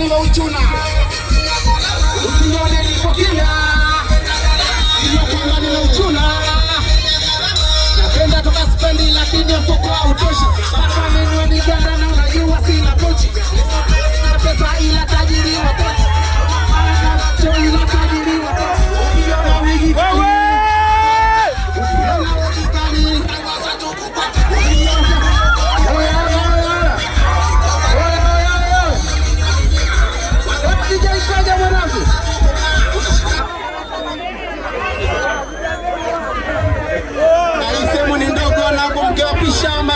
nimeuchuna. Usione niko kimya, sio kwamba nimeuchuna. Napenda tukaspendi lakini mfuko hautoshi. Sasa mimi ni ganda na unajua sina pochi. Na pesa ila tajiri wote. Cho ila tajiri wote. Ukiona wigi wewe. Ukiona wigi kali waza tukupata.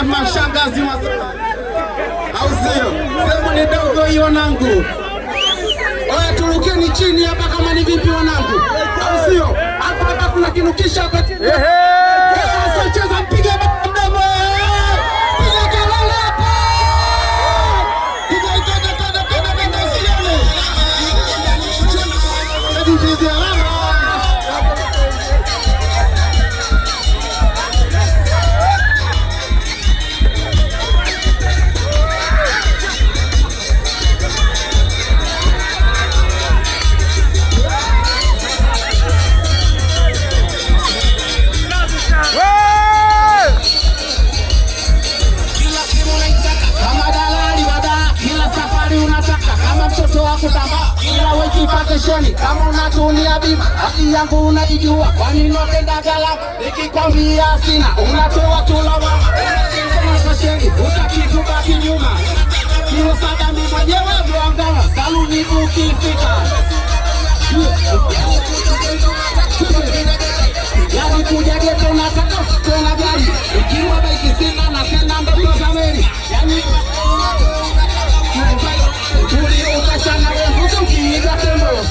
Mashangazi au sio? Sema ni dogo hiyo wanangu. Oya turukeni chini hapa kama ni vipi wanangu. Au sio? Hapa kuna kinukisha hapa. Sasa cheza mpiga mdomo. Piga kelele hapa. Piga usione. Kama unatumia bima, haki yangu unaijua. Kwa nini unapenda gala? Nikikwambia sina, unatoa tu lawama. Utaki kubaki nyuma. Kilo sada mimi mwenyewe mwangawa, saluni ukifika. Yani kuja geto na tena gari. Ikiwa bike sina na tena ndoto za meri. Yani tuli ukachana wewe ukiiga tembo.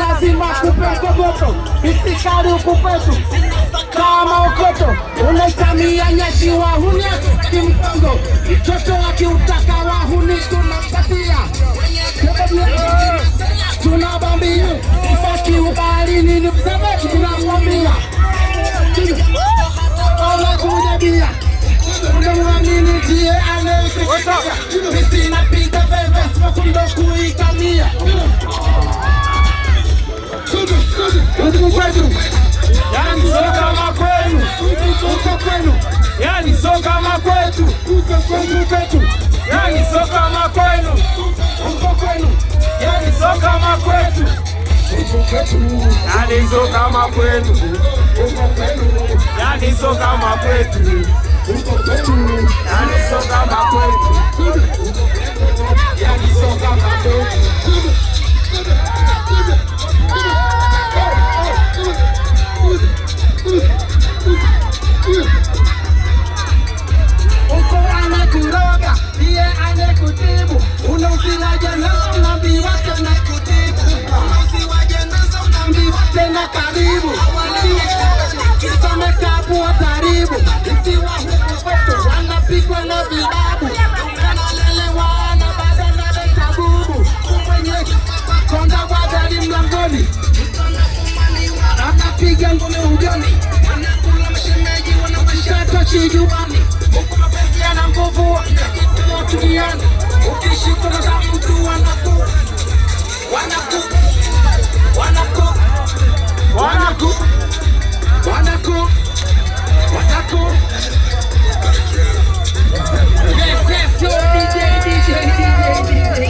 Lazima kupeka moto, isikari ukupetu kama ukoto, unaitamia nyashi wahuni kimkongo, mtoto wakiutaka wahuni tunapatia, tunabambia, ifaki ubali nini mseme, tunamwambia, ola kujabia, unamwamini jie anayekisika, misi napika bebe, smokundo kuikamia. Yani soka makwetu, uko kwenu. Yani soka makwetu, uko kwetu. Yani soka makwenu, uko kwenu. Yani soka makwetu, uko kwetu. Yani soka makwetu, uko kwenu. Yani soka makwetu, uko kwetu. Yani soka makwetu, yani soka makwetu. Uko anakuroga, ndiye anakutibu. Unausiwaje na unaambiwa tena kutibu. Unausiwaje na unaambiwa tena karibu. Kisome kapu wataribu. Ikiwa huku kwetu wanapigwa na vilabu. Wanalelewana bado na vitabubu. Mwenye konda wadali mlangoni. Anapiga ngome ujoni. Wanakula mashemeji wanawasha chijuani. Huku mapenzi yana nguvu wakitumiana. Ukishika na mtu wanaku Yes, yo, DJ.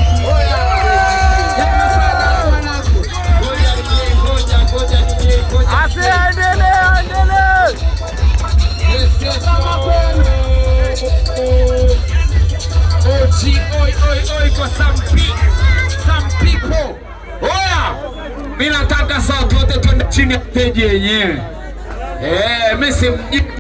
oi kwa some people. Oya, mimi nataka sauti wote twende chini ya stage yenyewe. Mimi si